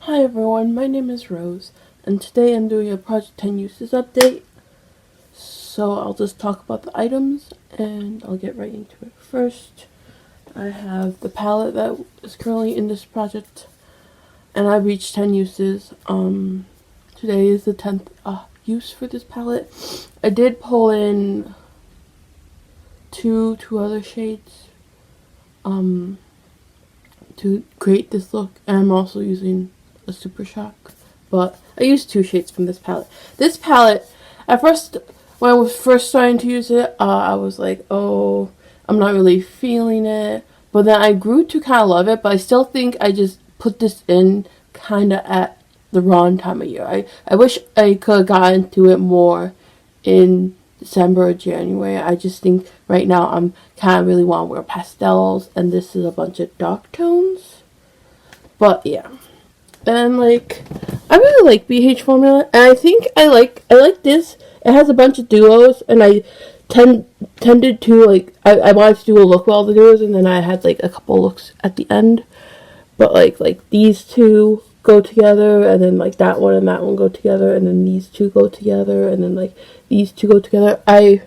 Hi everyone, my name is Rose, and today I'm doing a Project 10 Uses update. So I'll just talk about the items, and I'll get right into it. First, I have the palette that is currently in this project, and I reached 10 uses. Today is the 10th use for this palette. I did pull in two other shades to create this look, and I'm also using a Super Shock, but I used two shades from this palette. This palette, at first, when I was first starting to use it, I was like, oh, I'm not really feeling it, but then I grew to kind of love it, but I still think I just put this in kind of at the wrong time of year. I wish I could have gotten to it more in December or January. I just think right now I'm kind of really want to wear pastels, and this is a bunch of dark tones. But yeah. And I really like BH formula, and I think I like this. It has a bunch of duos, and I tended to I wanted to do a look with all the duos, and then I had a couple looks at the end. But like these two go together, and then that one and that one go together, and then these two go together, and then these two go together. I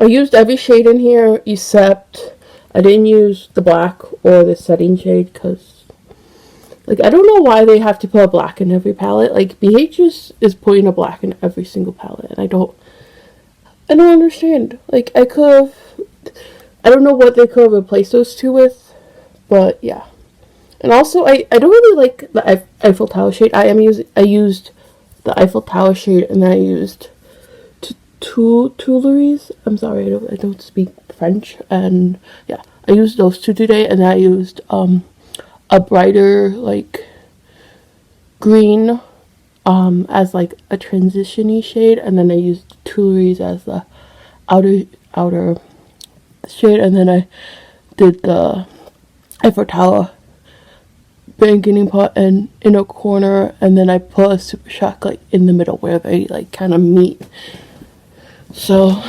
used every shade in here except I didn't use the black or the setting shade because I don't know why they have to put a black in every palette. BH is putting a black in every single palette, and I don't understand. I don't know what they could have replaced those two with, but yeah. And also, I don't really like the Eiffel Tower shade. I used the Eiffel Tower shade, and then I used Tuileries. I'm sorry, I don't speak French, and yeah, I used those two today, and then I used a brighter green as a transition-y shade, and then I used Tuileries as the outer shade, and then I did the Eiffel Tower beginning part and in a corner, and then I put a Super Shock in the middle where they kind of meet. So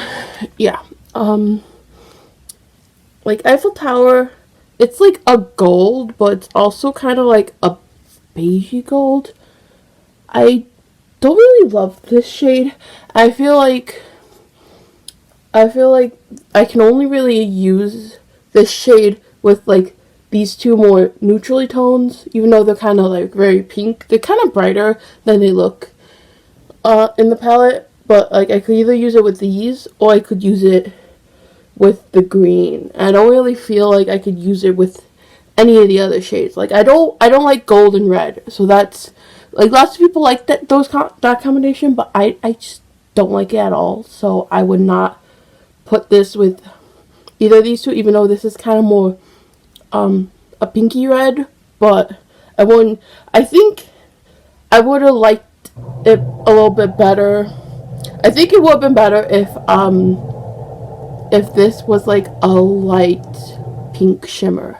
yeah, Eiffel Tower, it's a gold, but it's also kind of a beigey gold. I don't really love this shade. I feel like I can only really use this shade with these two more neutrally tones, even though they're kind of very pink. They're kind of brighter than they look in the palette, but I could either use it with these or I could use it with the green. I don't really feel like I could use it with any of the other shades. I don't like gold and red, so that's lots of people like that combination, but I just don't like it at all. So I would not put this with either of these two, even though this is kind of more a pinky red, but I think I would have liked it a little bit better. I think it would have been better if this was a light pink shimmer.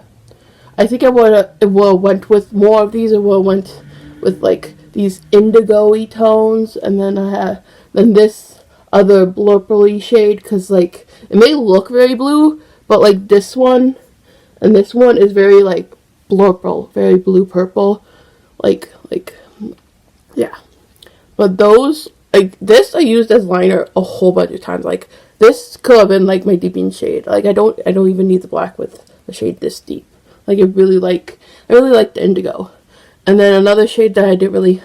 I think it would have went with more of these. It would have went with these indigo-y tones, and then this other blurply shade, because it may look very blue, but this one and this one is very blurple, very blue purple, yeah. But those this I used as liner a whole bunch of times. This could have been my deeping shade. I don't even need the black with the shade this deep. I really like the indigo. And then another shade that I didn't really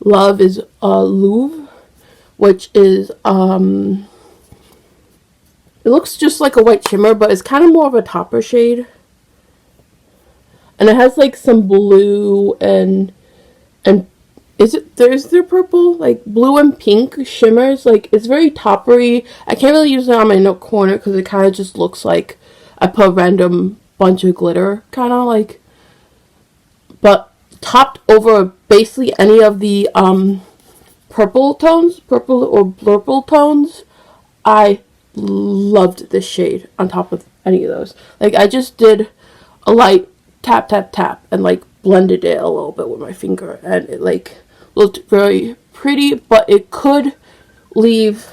love is Louvre, which is it looks just like a white shimmer, but it's kind of more of a topper shade. And it has some blue and is there purple, blue and pink shimmers. It's very toppery. I can't really use it on my note corner because it kind of just looks like I put a random bunch of glitter, kind of but topped over basically any of the purple or blurple tones. I loved this shade on top of any of those. I just did a light tap tap tap and blended it a little bit with my finger, and it looked very pretty, but it could leave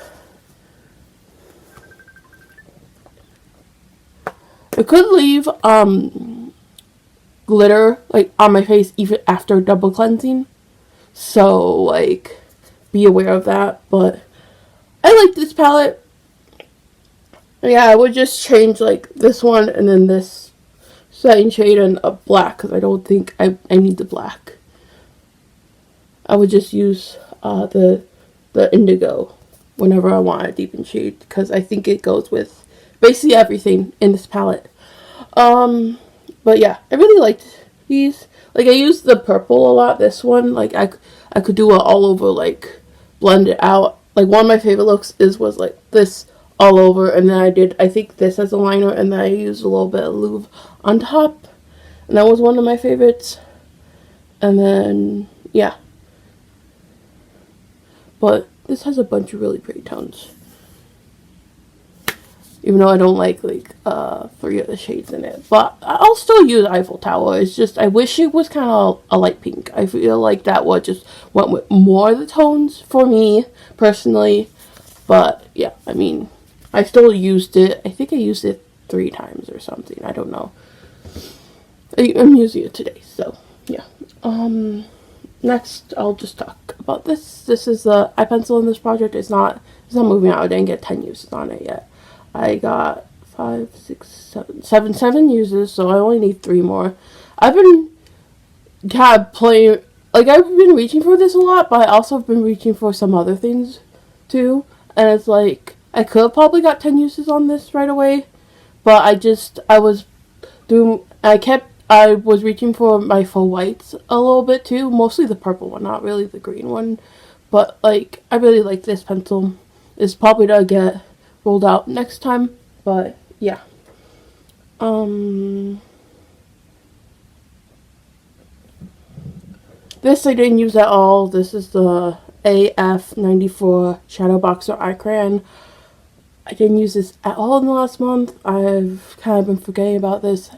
glitter like on my face even after double cleansing. So like be aware of that. But I like this palette. Yeah, I would just change like this one and then this setting shade and a black because I don't think I need the black. I would just use the indigo whenever I want a deepened shade because I think it goes with basically everything in this palette. But yeah, I really liked these. Like I used the purple a lot. This one, like I could do it all over, like blend it out. Like one of my favorite looks was like this all over, and then I think this as a liner, and then I used a little bit of Louvre on top, and that was one of my favorites. And then yeah, but this has a bunch of really pretty tones. Even though I don't like 3 of the shades in it. But I'll still use Eiffel Tower. It's just, I wish it was kind of a light pink. I feel like that would just went with more of the tones for me, personally. But, yeah, I mean, I still used it. I think I used it 3 times or something. I don't know. I'm using it today, so, yeah. Next, I'll just talk about this. This is the eye pencil in this project. It's not moving out. I didn't get 10 uses on it yet. I got 7 uses, so I only need 3 more. I've been kind of playing, like I've been reaching for this a lot, but I also have been reaching for some other things too. And it's like, I could have probably got 10 uses on this right away, but I was reaching for my faux whites a little bit too, mostly the purple one, not really the green one. But like, I really like this pencil. It's probably to get rolled out next time, but yeah. This I didn't use at all. This is the AF94 Shadowboxer eye crayon. I didn't use this at all in the last month. I've kind of been forgetting about this.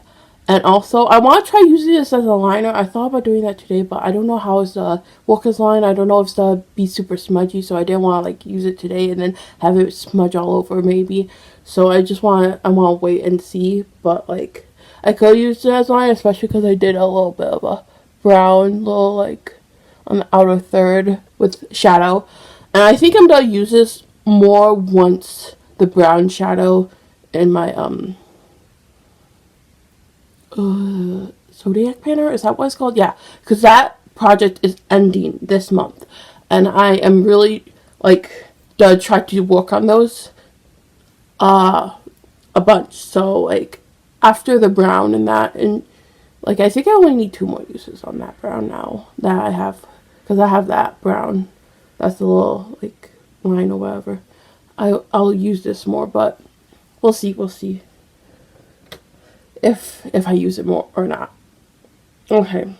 And also, I want to try using this as a liner. I thought about doing that today, but I don't know how it's to work as line. I don't know if it's to be super smudgy, so I didn't want to like use it today and then have it smudge all over maybe. So I want to wait and see. But like, I could use it as a line, especially because I did a little bit of a brown little like on the outer third with shadow. And I think I'm gonna use this more once the brown shadow in my Zodiac Planner, is that what it's called? Yeah, because that project is ending this month, and I am really like to try to work on those a bunch. So like after the brown and that, and like I think I only need 2 more uses on that brown now that I have, because I have that brown. That's the little like line or whatever. I'll use this more, but we'll see. If I use it more or not. Okay.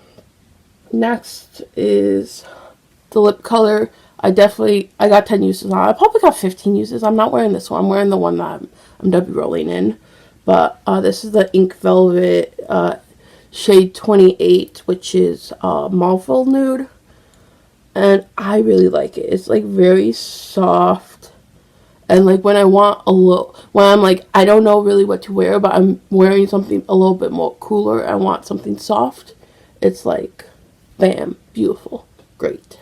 Next is the lip color. I got 10 uses on it. I probably got 15 uses. I'm not wearing this one. I'm wearing the one that I'm W rolling in. But this is the Ink Velvet shade 28, which is mauveful nude. And I really like it. It's like very soft. And like when I'm like, I don't know really what to wear, but I'm wearing something a little bit more cooler. I want something soft. It's like, bam, beautiful, great.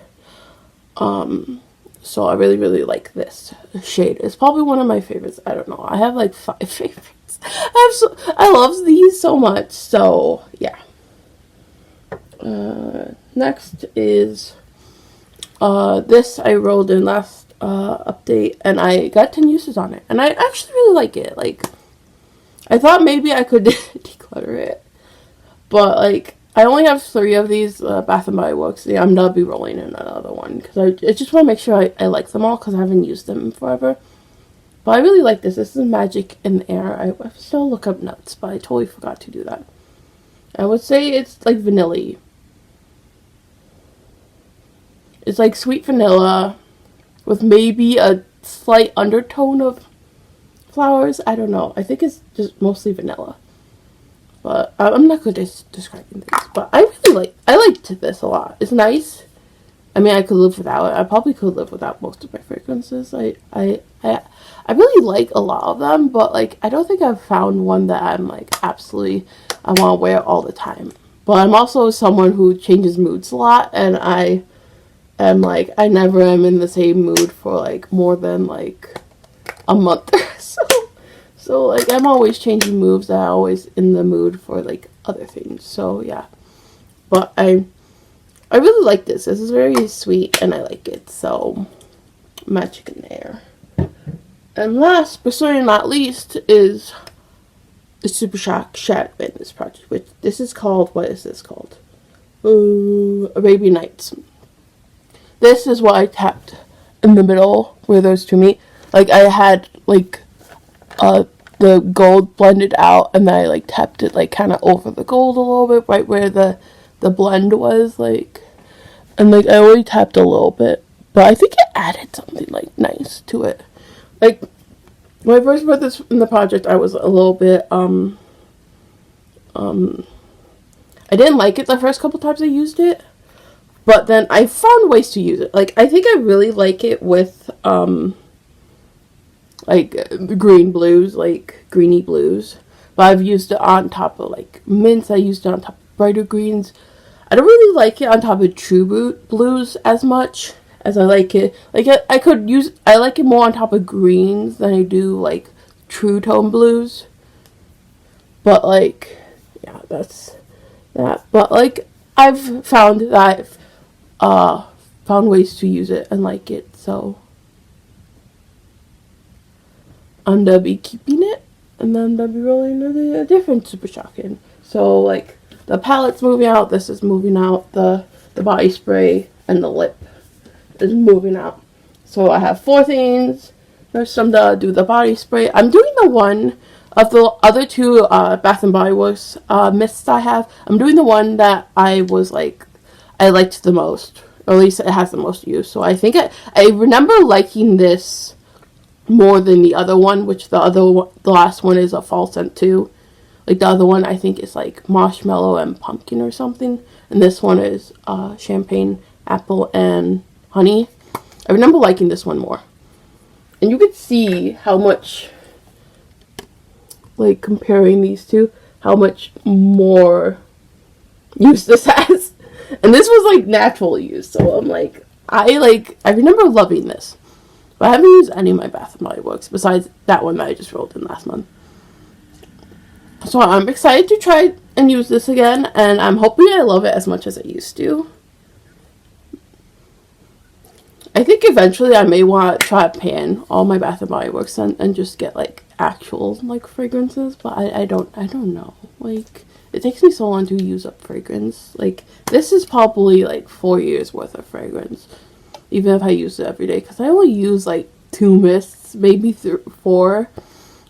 So I really, really like this shade. It's probably one of my favorites. I don't know. I have like 5 favorites. I love these so much. So yeah. Next is this I rolled in last update, and I got 10 uses on it, and I actually really like it. Like, I thought maybe I could declutter it, but like I only have 3 of these Bath and Body Works. Yeah, I'm gonna be rolling in another one because I just want to make sure I like them all because I haven't used them in forever. But I really like this. This is Magic in the Air. I still look up nuts, but I totally forgot to do that. I would say it's like vanilla-y. It's like sweet vanilla with maybe a slight undertone of flowers. I don't know. I think it's just mostly vanilla. But I'm not good at describing things. But I liked this a lot. It's nice. I mean, I could live without it. I probably could live without most of my fragrances. I really like a lot of them, but like I don't think I've found one that I'm like absolutely I want to wear all the time. But I'm also someone who changes moods a lot, and I am like, I never am in the same mood for like more than like a month or so. So like I'm always changing moods, and I'm always in the mood for like other things. So yeah. But I really like this. This is very sweet and I like it. So magic in there. And last but certainly not least is the Super Shock Shadow in this project, which this is called, what is this called? Arabian Nights. This is what I tapped in the middle where those two meet. Like I had like the gold blended out, and then I like tapped it like kind of over the gold a little bit, right where the blend was, like, and like I only tapped a little bit, but I think it added something like nice to it. Like when I first put this in the project, I was a little bit I didn't like it the first couple times I used it, but then I found ways to use it. Like I think I really like it with like green blues, like greeny blues, but I've used it on top of like mints. I used it on top of brighter greens. I don't really like it on top of true blues as much as I like it. Like I like it more on top of greens than I do like true tone blues. But like, yeah, that's that. But like I've found that I've found ways to use it and like it. So I'm gonna be keeping it, and then I'm gonna be rolling a different Super Shock in. So like the palette's moving out, this is moving out, the body spray and the lip is moving out. So I have 4 things. First I'm gonna do the body spray. I'm doing the one of the other 2 Bath and Body Works mists I have. I'm doing the one that I liked the most, or at least it has the most use. So I think I remember liking this more than the other one, which the last one is a fall scent too. Like the other one I think is like marshmallow and pumpkin or something, and this one is champagne, apple, and honey. I remember liking this one more, and you could see how much, like comparing these two, how much more use this has. And this was like natural use, so I'm like, I remember loving this. But I haven't used any of my Bath & Body Works besides that one that I just rolled in last month. So I'm excited to try and use this again, and I'm hoping I love it as much as I used to. I think eventually I may want to try to pan all my Bath & Body Works and just get like actual like fragrances, but I don't know. Like it takes me so long to use up fragrance. Like this is probably like 4 years worth of fragrance, even if I use it every day, because I only use like 2 mists, maybe 4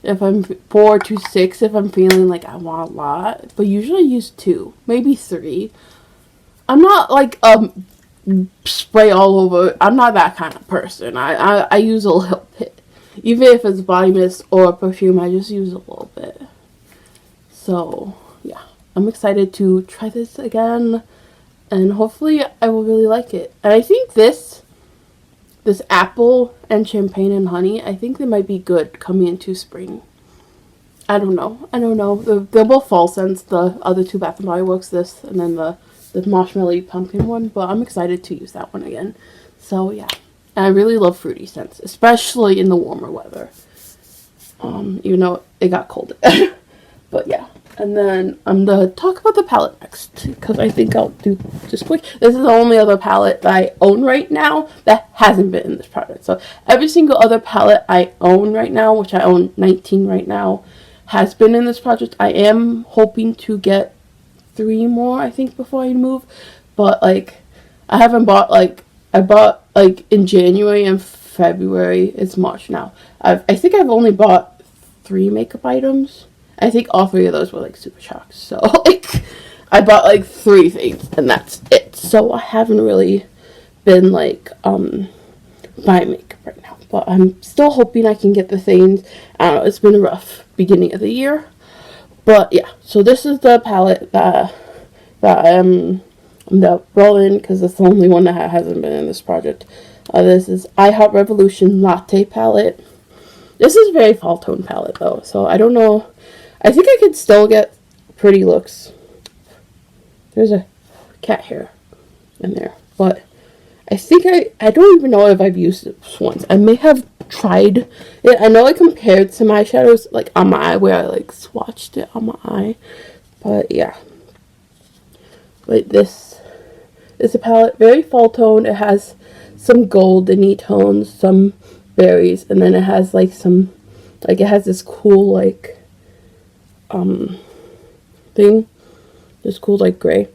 if I'm 4 to 6 if I'm feeling like I want a lot, but usually I use 2, maybe 3. I'm not like spray all over. I'm not that kind of person. I use a little bit, even if it's body mist or perfume. I just use a little bit. So yeah, I'm excited to try this again, and hopefully I will really like it. And I think this apple and champagne and honey, I think they might be good coming into spring. I don't know. They're both fall scents, the other 2 Bath & Body Works, this, and then the marshmallow pumpkin one, but I'm excited to use that one again. So yeah, and I really love fruity scents, especially in the warmer weather. Even though it got cold. But yeah. And then I'm going to talk about the palette next, because I think I'll do just quick. This is the only other palette that I own right now that hasn't been in this project. So every single other palette I own right now, which I own 19 right now, has been in this project. I am hoping to get 3 more, I think, before I move. But like, I haven't bought, like, I bought like in January and February. It's March now. I think I've only bought 3 makeup items. I think all 3 of those were like Super Shocks. So like I bought like 3 things and that's it. So I haven't really been like buying makeup right now. But I'm still hoping I can get the things. I don't know, it's been a rough beginning of the year. But yeah, so this is the palette that I'm rolling, because it's the only one that hasn't been in this project. This is I Heart Revolution Latte palette. This is a very fall tone palette though, so I don't know. I think I could still get pretty looks There's a cat hair in there. But I think I don't even know if I've used it once. I may have tried it. I know I compared to my shadows, like, on my eye, where I, like, swatched it on my eye. But, yeah. Like, this is a palette. Very fall tone. It has some goldeny tones, some berries, and then it has, like, some, like, it has this cool, like, thing. This cool, like, gray.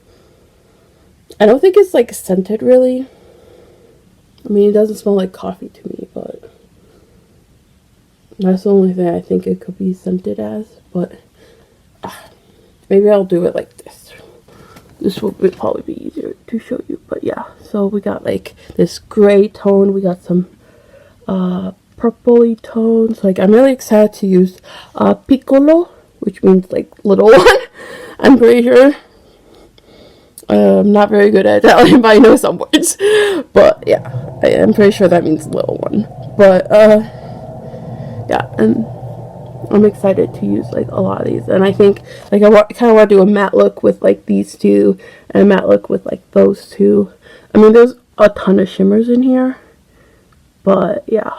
I don't think it's, like, scented, really. I mean, it doesn't smell like coffee to me, but that's the only thing I think it could be scented as. But maybe I'll do it like this. This will probably be easier to show you. But yeah, so we got like this gray tone. We got some purpley tones. Like, I'm really excited to use piccolo, which means like little one. I'm pretty sure. I'm not very good at Italian, but I know some words. But yeah, I'm pretty sure that means little one. But yeah, and I'm excited to use like a lot of these. And I think like I kind of want to do a matte look with like these two, and a matte look with like those two. I mean, there's a ton of shimmers in here, but yeah,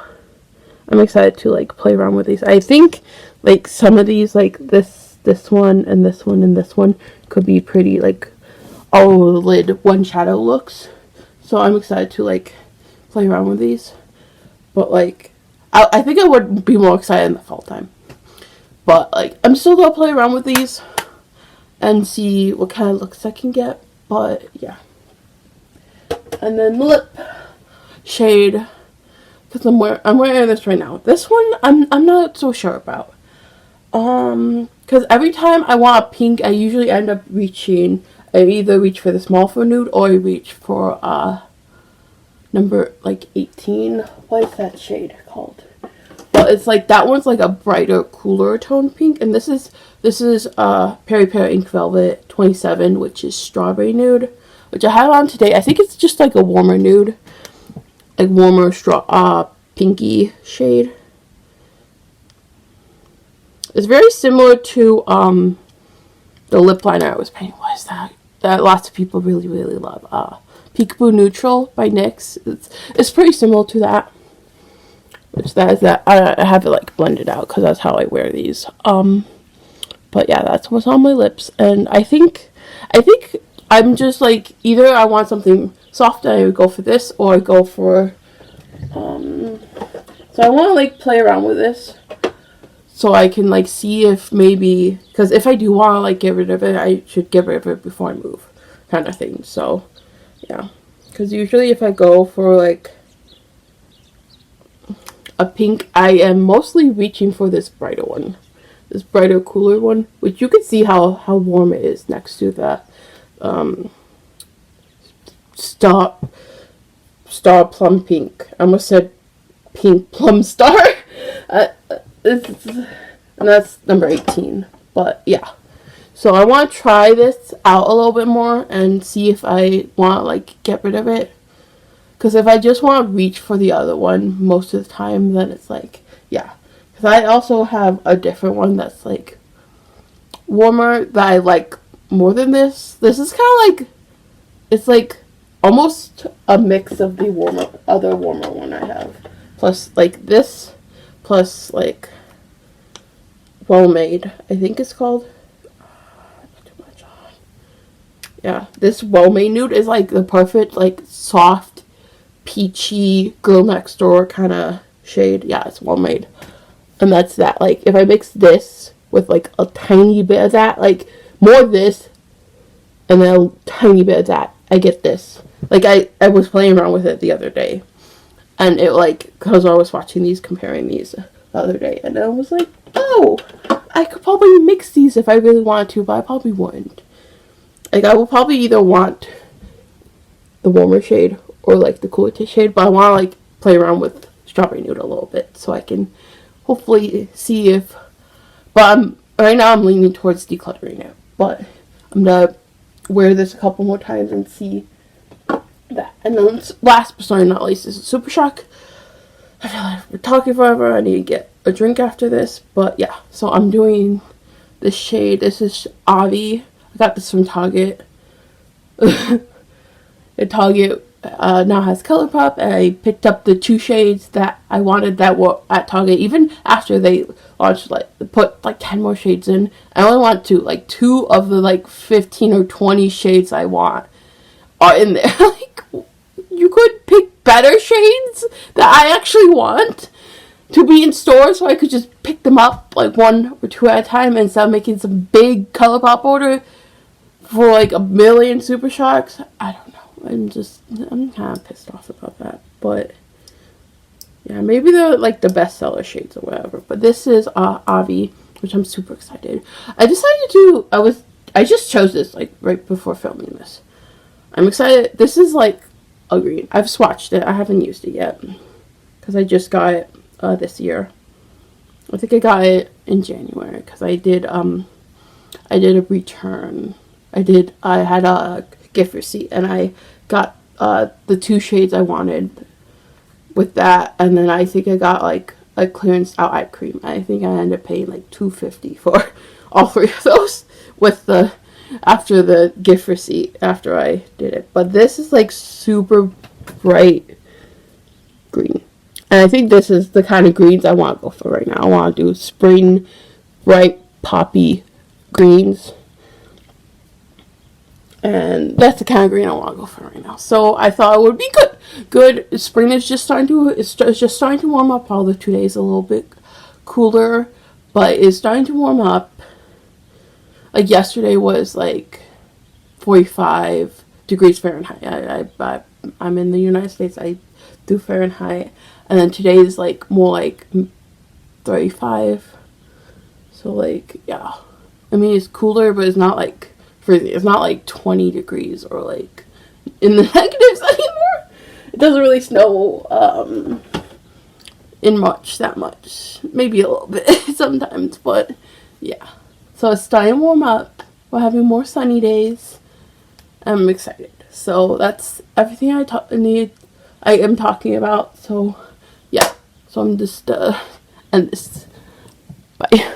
I'm excited to like play around with these. I think like some of these, like this one and this one and this one, could be pretty like all lid one shadow looks. So I'm excited to like play around with these. But like I think I would be more excited in the fall time. But like I'm still gonna play around with these and see what kind of looks I can get. But yeah. And then lip shade, because I'm wearing this right now. This one I'm not so sure about. Because every time I want a pink, I usually end up reaching. I either reach for the mauveful nude or I reach for number like 18. What is that shade called? Well, it's like that one's like a brighter, cooler tone pink, and this is peripera ink velvet 27, which is strawberry nude, which I had on today. I think it's just like a warmer nude, like warmer pinky shade. It's very similar to the lip liner I was painting. What is that? That lots of people really, really love. Peekaboo Neutral by NYX. It's pretty similar to that. Which that is that. I have it like blended out because that's how I wear these. But yeah, that's what's on my lips. And I think I'm just like, either I want something soft and I would go for this, or I go for so I want to like play around with this. So I can like see if maybe, because if I do want to like get rid of it, I should get rid of it before I move, kind of thing. So yeah, because usually if I go for like a pink, I am mostly reaching for this brighter one, this brighter, cooler one, which you can see how warm it is next to that star plum pink. I almost said pink plum star. And that's number 18. But yeah, so I want to try this out a little bit more and see if I want to like get rid of it, because if I just want to reach for the other one most of the time, then it's like, yeah, because I also have a different one that's like warmer that I like more than this. This is kind of like, it's like almost a mix of the other warmer one I have, plus like this, plus like Well Made, I think it's called. Too much on. Yeah, this Well Made nude is like the perfect like soft, peachy girl next door kind of shade. Yeah, it's Well Made, and that's that. Like if I mix this with like a tiny bit of that, like more of this, and then a tiny bit of that, I get this. Like I was playing around with it the other day. And it like, because I was watching these, comparing these the other day, and I was like, oh, I could probably mix these if I really wanted to, but I probably wouldn't. Like, I will probably either want the warmer shade or like the cooler shade, but I want to like play around with strawberry nude a little bit so I can hopefully see if, but right now I'm leaning towards decluttering it, but I'm gonna wear this a couple more times and see that. And then last but certainly not least is Super Shock. I feel like we're talking forever. I need to get a drink after this. But yeah, so I'm doing this shade. This is Obvi. I got this from Target. at Target now has ColourPop, and I picked up the 2 shades that I wanted that were at Target. Even after they launched, like, put like 10 more shades in, I only want 2. Like 2 of the like 15 or 20 shades I want are in there. Like, you could pick better shades that I actually want to be in store, so I could just pick them up like 1 or 2 at a time instead of making some big ColourPop order for like a million Super Shocks. I don't know. I'm kind of pissed off about that. But yeah, maybe they're like the bestseller shades or whatever. But this is Obvi, which I'm super excited. I just chose this like right before filming this. I'm excited. This is like a green. I've swatched it. I haven't used it yet because I just got it this year. I think I got it in January because I did a return. I had a gift receipt and I got the 2 shades I wanted with that, and then I think I got like a clearance out eye cream. I think I ended up paying like $2.50 for all 3 of those with the after the gift receipt after I did it. But this is like super bright green, and I think this is the kind of greens I want to go for right now. I want to do spring bright poppy greens. And that's the kind of green I want to go for right now. So I thought it would be good. Spring is just starting to warm up. All the 2 days a little bit cooler, but it's starting to warm up. Like yesterday was like 45 degrees Fahrenheit. I'm in the United States. I do Fahrenheit, and then today is like more like 35. So like yeah, I mean it's cooler, but it's not like freezing. It's not like 20 degrees or like in the negatives anymore. It doesn't really snow in March that much. Maybe a little bit sometimes, but yeah. So it's starting to warm up. We're having more sunny days. I'm excited. So that's everything I am talking about. So yeah. So I'm just end this. Bye.